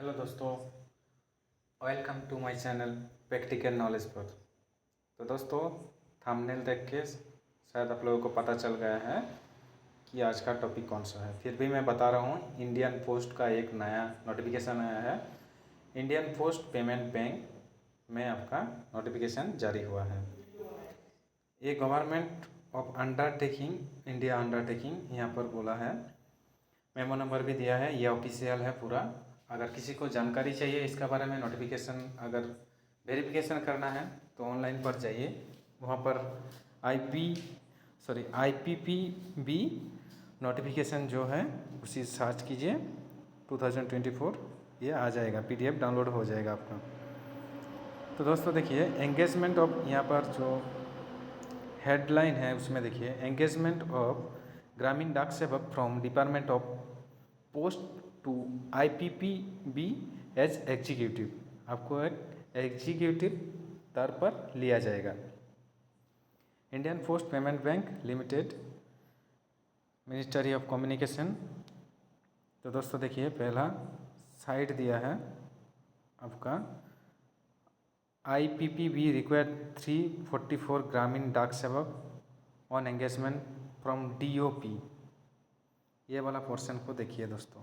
Hello दोस्तों, welcome to my channel practical knowledge पर। तो दोस्तों, थंबनेल देख के शायद आप लोगों को पता चल गया है कि आज का टॉपिक कौन सा है। फिर भी मैं बता रहा हूँ, इंडियन पोस्ट का एक नया नोटिफिकेशन आया है। इंडियन पोस्ट पेमेंट बैंक में आपका नोटिफिकेशन जारी हुआ है। ये government of undertaking India undertaking यहाँ पर बोला है। मेमो नंबर भी दिया है, ये ऑफिशियल है पूरा। अगर किसी को जानकारी चाहिए इसका बारे में, नोटिफिकेशन अगर वेरिफिकेशन करना है तो ऑनलाइन पर जाइए। वहाँ पर IPPB नोटिफिकेशन जो है उसी सर्च कीजिए 2024, ये आ जाएगा, PDF डाउनलोड हो जाएगा आपका। तो दोस्तों देखिए, एंगेजमेंट ऑफ, यहाँ पर जो हेडलाइन है उसमें देखिए, engagement of Gramin Dak Sevak from department of post to IPPB as executive. आपको एक एग्जीक्यूटिव स्तर पर लिया जाएगा। Indian post payment bank limited, ministry of communication. तो दोस्तों देखिए, पहला साइड दिया है आपका, IPPB रिक्वायर्ड 344 ग्रामीण डाक सेवक ऑन एंगेजमेंट फ्रॉम DOP। ये वाला पोर्शन को देखिए दोस्तों,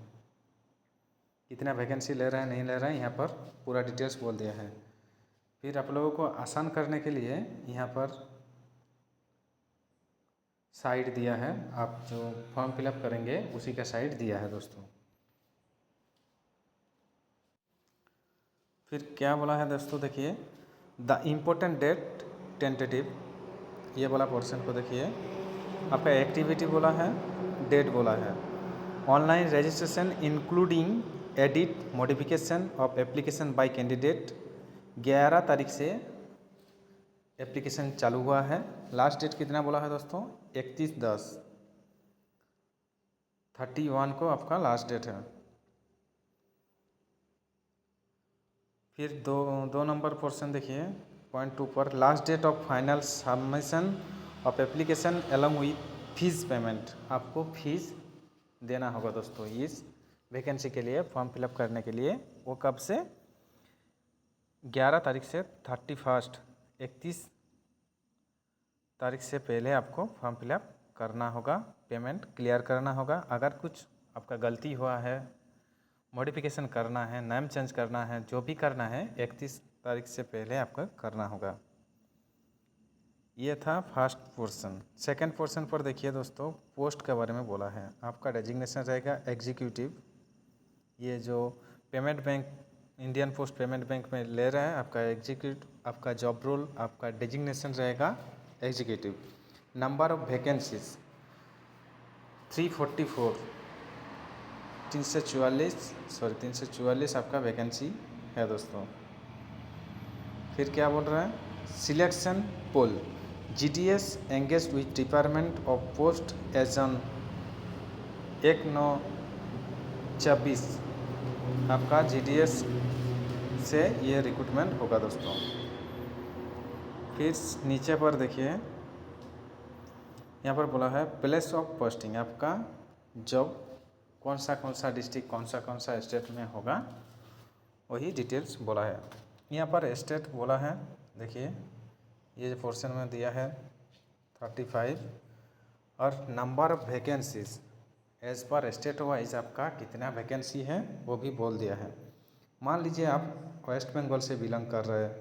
कितना वैकेंसी ले रहा है नहीं ले रहा है, यहाँ पर पूरा डिटेल्स बोल दिया है। फिर आप लोगों को आसान करने के लिए यहाँ पर साइट दिया है, आप जो फॉर्म फिलअप करेंगे उसी का साइट दिया है दोस्तों। फिर क्या बोला है दोस्तों, देखिए, द इम्पोर्टेंट डेट टेंटेटिव, ये वाला पोर्शन को देखिए। आपका एक्टिविटी बोला है, डेट बोला है। Online registration including edit modification of application by candidate, 11 तारीख से एप्लीकेशन चालू हुआ है। लास्ट डेट कितना बोला है दोस्तों, 31/10/31 को आपका लास्ट डेट है। फिर दो नंबर पोर्शन देखिए, पॉइंट 2 पर, last date of final submission of application along with fees payment. आपको फीस देना होगा दोस्तों इस वैकेंसी के लिए, फॉर्म फिलअप करने के लिए। वो कब से, 11 तारीख से 31 तारीख से पहले आपको फॉर्म फिलअप करना होगा, पेमेंट क्लियर करना होगा। अगर कुछ आपका गलती हुआ है, मॉडिफिकेशन करना है, नाम चेंज करना है, जो भी करना है, 31 तारीख से पहले आपका करना होगा। ये था फर्स्ट पोर्शन। सेकंड पोर्शन पर देखिए दोस्तों, पोस्ट के बारे में बोला है। आपका डेजिग्नेशन रहेगा एग्जीक्यूटिव। ये जो payment bank, Indian post payment bank में ले रहा है, आपका एग्जीक्यूटिव, आपका जॉब रोल, आपका डेजिग्नेशन रहेगा एग्जीक्यूटिव। नंबर ऑफ वैकेंसीज 344, 344 आपका वैकेंसी है दोस्तों। फिर क्या बोल रहा है, selection pool, GDS engage with department of post as on 1/9/24। आपका GDS से ये रिक्रूटमेंट होगा दोस्तों। फिर नीचे पर देखिए, यहाँ पर बोला है प्लेस ऑफ पोस्टिंग, आपका जॉब कौन सा डिस्ट्रिक्ट, कौन सा स्टेट में होगा, वही डिटेल्स बोला है। यहाँ पर स्टेट बोला है, देखिए ये जो पोर्शन में दिया है 35, और number of vacancies as per state wise आपका कितना वैकेंसी है वो भी बोल दिया है। मान लीजिए आप वेस्ट बंगाल से बिलोंग कर रहे हैं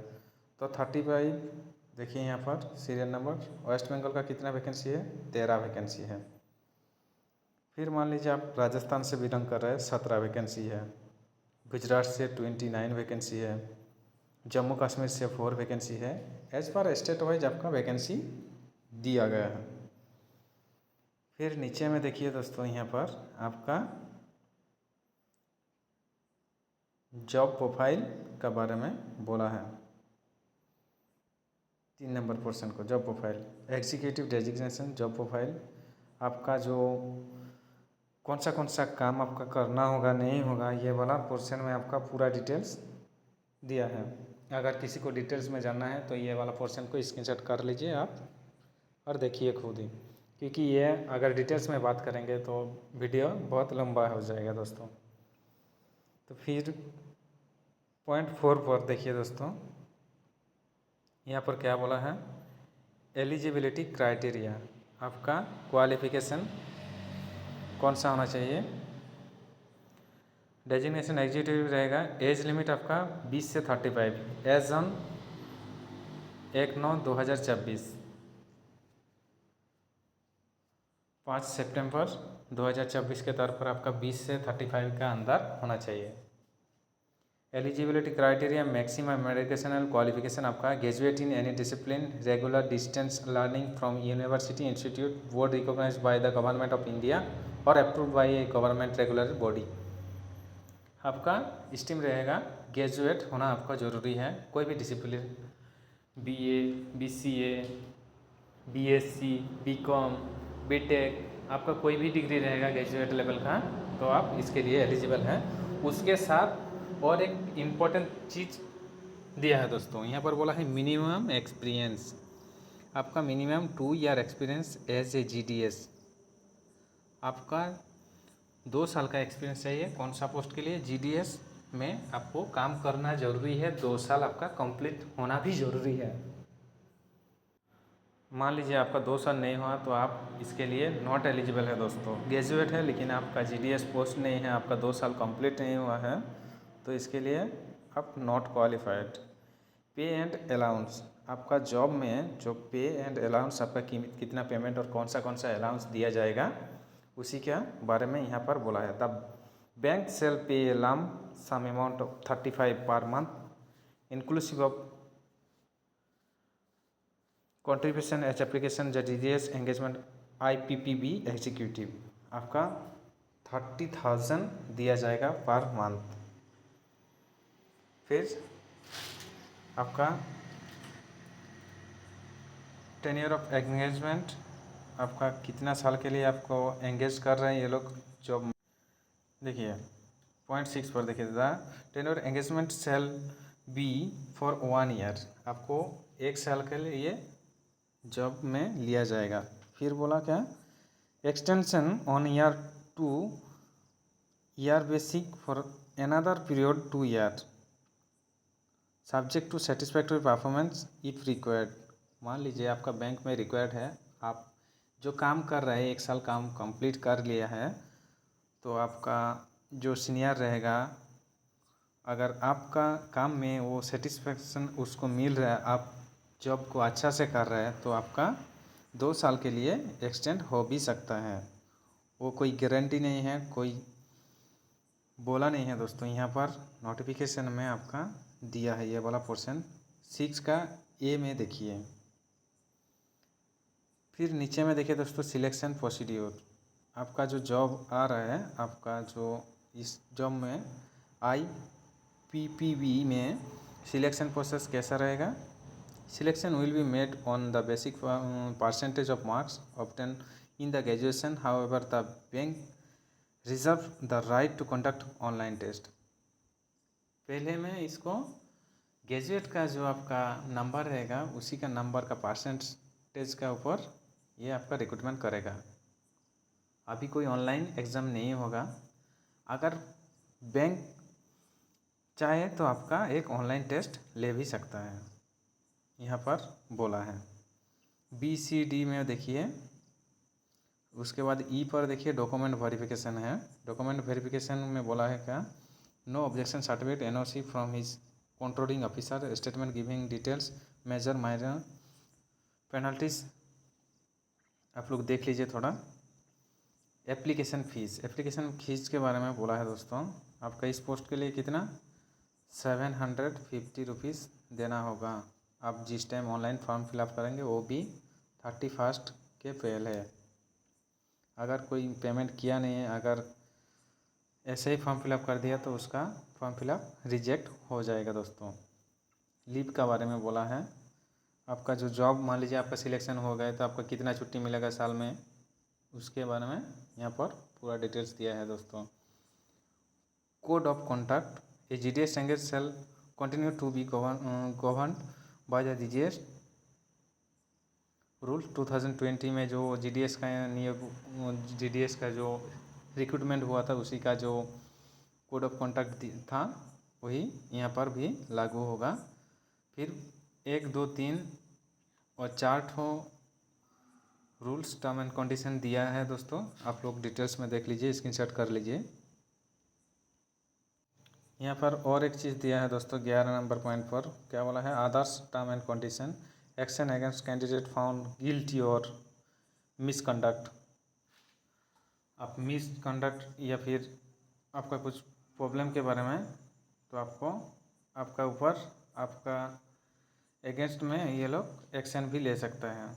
तो 35, देखिए यहाँ पर सीरियल नंबर, वेस्ट बंगाल का कितना वैकेंसी है, 13 वैकेंसी है। फिर मान लीजिए आप राजस्थान से बिलोंग कर रहे हैं, 17 वैकेंसी है। गुजरात से 29 वैकेंसी है। जम्मू कश्मीर से 4 वैकेंसी है। एज पर स्टेट वाइज आपका वैकेंसी दिया गया है। फिर नीचे में देखिए दोस्तों, यहाँ पर आपका जॉब प्रोफाइल के बारे में बोला है। 3 नंबर पोर्शन को, job profile, executive designation, job profile, आपका जो कौन सा काम आपका करना होगा नहीं होगा, ये वाला पोर्शन में आपका पूरा डिटेल्स दिया है। अगर किसी को डिटेल्स में जानना है तो ये वाला पोर्शन को स्क्रीनशॉट कर लीजिए आप और देखिए खुद ही, क्योंकि ये अगर डिटेल्स में बात करेंगे तो वीडियो बहुत लंबा हो जाएगा दोस्तों। तो फिर 0.4 पर देखिए दोस्तों, यहाँ पर क्या बोला है, एलिजिबिलिटी क्राइटेरिया, आपका क्वालिफिकेशन कौन सा होना चाहिए। डेजिग्नेशन एग्जीक्यूटिव रहेगा। एज लिमिट आपका 20 से 35, एज ऑन 1/9/2026, 5 सितंबर 2026 के तौर पर आपका 20 से 35 का अंदर होना चाहिए। Eligibility criteria, maximum educational qualification आपका graduate in any discipline, regular distance learning from university institute, board recognise by the government of India और approved by a government regular body. आपका स्ट्रीम रहेगा ग्रेजुएट होना आपका ज़रूरी है, कोई भी discipline, BA, BCA, BSc, BCom, BTech, आपका कोई भी डिग्री रहेगा ग्रेजुएट लेवल का, तो आप इसके लिए एलिजिबल हैं। उसके साथ और एक इम्पॉर्टेंट चीज़ दिया है दोस्तों, यहाँ पर बोला है मिनिमम एक्सपीरियंस, आपका minimum 2 year experience as a GDS, आपका 2 साल का एक्सपीरियंस चाहिए। कौन सा पोस्ट के लिए, जीडीएस में आपको काम करना ज़रूरी है, 2 साल आपका कंप्लीट होना भी ज़रूरी है। मान लीजिए आपका 2 साल नहीं हुआ तो आप इसके लिए नॉट एलिजिबल है दोस्तों। ग्रेजुएट है लेकिन आपका जीडीएस पोस्ट नहीं है, आपका 2 साल कंप्लीट नहीं हुआ है, तो इसके लिए आप नॉट क्वालिफाइड। पे एंड अलाउंस, आपका जॉब में जो पे एंड अलाउंस आपका कितना पेमेंट और कौन सा अलाउंस दिया जाएगा, उसी के बारे में यहाँ पर बोला है। तब bank shall pay lump sum amount of 35 per month inclusive of contribution each application GDS engagement IPPB executive, आपका 30,000 दिया जाएगा पर मंथ। फिर आपका टेन्योर ऑफ एंगेजमेंट, आपका कितना साल के लिए आपको एंगेज कर रहे हैं ये लोग जॉब। देखिए 0.6 पर देखिए, the tenure engagement shall be for 1 year, आपको 1 साल के लिए ये जॉब में लिया जाएगा। फिर बोला क्या, extension on year 2 year basic for another period 2 year subject to satisfactory performance if required. मान लीजिए आपका बैंक में रिक्वायर्ड है, आप जो काम कर रहे हैं 1 साल काम कंप्लीट कर लिया है, तो आपका जो सीनियर रहेगा, अगर आपका काम में वो सेटिस्फेक्शन उसको मिल रहा है, आप जॉब को अच्छा से कर रहे हैं, तो आपका 2 साल के लिए एक्सटेंड हो भी सकता है। वो कोई गारंटी नहीं है, कोई बोला नहीं है दोस्तों। यहाँ पर नोटिफिकेशन में आपका दिया है ये वाला पोर्शन 6 का ए में देखिए। फिर नीचे में देखिए दोस्तों, सिलेक्शन प्रोसीड्योर, आपका जो जॉब आ रहा है, आपका जो इस जॉब में आईपीपीबी में सिलेक्शन प्रोसेस कैसा रहेगा। Selection will be made on the basic percentage of marks obtain in the graduation, however the bank reserve the right to conduct online test. पहले में इसको ग्रेजुएट का जो आपका नंबर रहेगा, उसी का नंबर का परसेंटेज का ऊपर ये आपका रिक्रूटमेंट करेगा। अभी कोई ऑनलाइन एग्ज़ाम नहीं होगा। अगर बैंक चाहे तो आपका एक ऑनलाइन टेस्ट ले भी सकता है, यहाँ पर बोला है। BCD में देखिए, उसके बाद ई पर देखिए डॉक्यूमेंट वेरिफिकेशन है। डॉक्यूमेंट वेरिफिकेशन में बोला है क्या, no objection certificate NOC from his controlling officer, statement giving details, major minor penalties. आप लोग देख लीजिए थोड़ा। एप्लीकेशन फीस के बारे में बोला है दोस्तों, आपका इस पोस्ट के लिए कितना 750 रुपीज़ देना होगा। आप जिस टाइम ऑनलाइन फॉर्म फिलअप करेंगे वो भी 31 के पहले। अगर कोई पेमेंट किया नहीं है, अगर ऐसे ही फॉर्म फिलअप कर दिया तो उसका फॉर्म फिलअप रिजेक्ट हो जाएगा दोस्तों। लीव का बारे में बोला है, आपका जो जॉब मान लीजिए आपका सिलेक्शन हो गया तो आपका कितना छुट्टी मिलेगा साल में, उसके बारे में यहाँ पर पूरा डिटेल्स दिया है दोस्तों। Code of conduct, a GDS engage shall continue to be govern by the GDS rule 2020 में जो GDS का नियम, GDS का जो रिक्रूटमेंट हुआ था, उसी का जो कोड ऑफ कॉन्डक्ट था वही यहाँ पर भी लागू होगा। फिर 1, 2, 3 और 4 ठो रूल्स टर्म एंड कंडीशन दिया है दोस्तों, आप लोग डिटेल्स में देख लीजिए, स्क्रीनशॉट कर लीजिए। यहाँ पर और एक चीज़ दिया है दोस्तों 11 नंबर पॉइंट पर, क्या बोला है, others term and condition, action against candidate found guilty और मिसकंडक्ट। आप मिसकंडक्ट या फिर आपका कुछ प्रॉब्लम के बारे में, तो आपको आपका ऊपर आपका अगेंस्ट में ये लोग एक्शन भी ले सकते हैं।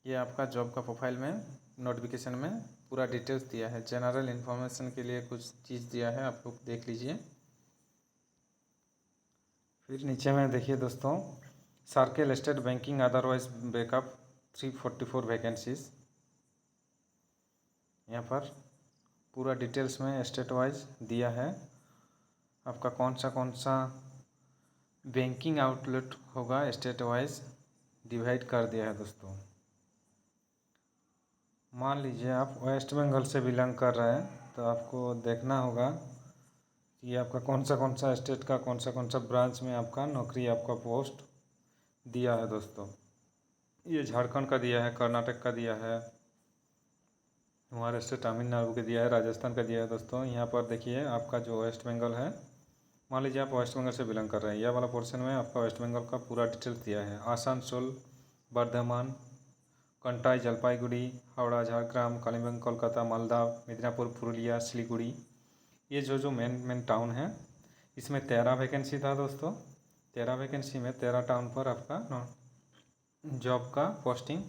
ये आपका जॉब का प्रोफाइल में नोटिफिकेशन में पूरा डिटेल्स दिया है। जनरल इन्फॉर्मेशन के लिए कुछ चीज़ दिया है, आप लोग देख लीजिए। फिर नीचे में देखिए दोस्तों, circle state banking otherwise backup 344 vacancies. यहाँ पर पूरा डिटेल्स में स्टेट वाइज दिया है, आपका कौन सा बैंकिंग आउटलेट होगा स्टेट वाइज डिवाइड कर दिया है दोस्तों। मान लीजिए आप वेस्ट बंगाल से बिलोंग कर रहे हैं, तो आपको देखना होगा कि आपका कौन सा स्टेट का कौन सा ब्रांच में आपका नौकरी, आपका पोस्ट दिया है दोस्तों। ये झारखंड का दिया है, कर्नाटक का दिया है, महाराष्ट्र तमिलनाडु का दिया है, राजस्थान का दिया है दोस्तों। यहाँ पर देखिए आपका जो वेस्ट बंगाल है, मान लीजिए आप वेस्ट बंगाल से बिलोंग कर रहे हैं, यह वाला पोर्शन में आपका वेस्ट बंगाल का पूरा डिटेल्स दिया है। आसनसोल, बर्धमान, कंटाई, जलपाईगुड़ी, हावड़ा, झारग्राम, कालीगंज, कोलकाता, मालदा, मिदनापुर, पुरुलिया, सिलीगुड़ी, ये जो मेन टाउन है, इसमें 13 वैकेंसी था दोस्तों। 13 वैकेंसी में 13 टाउन पर आपका जॉब का पोस्टिंग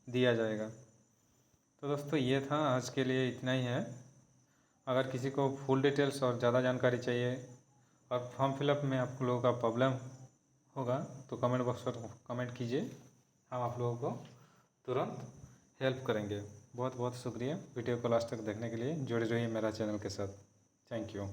दिया जाएगा। तो दोस्तों ये था, आज के लिए इतना ही है। अगर किसी को फुल डिटेल्स और ज़्यादा जानकारी चाहिए और फॉर्म फिलअप में आप लोगों का प्रॉब्लम होगा, तो कमेंट बॉक्स पर कमेंट कीजिए, हम आप लोगों को तुरंत हेल्प करेंगे। बहुत बहुत शुक्रिया वीडियो को लास्ट तक देखने के लिए। जुड़े रहिए मेरा चैनल के साथ। Thank you.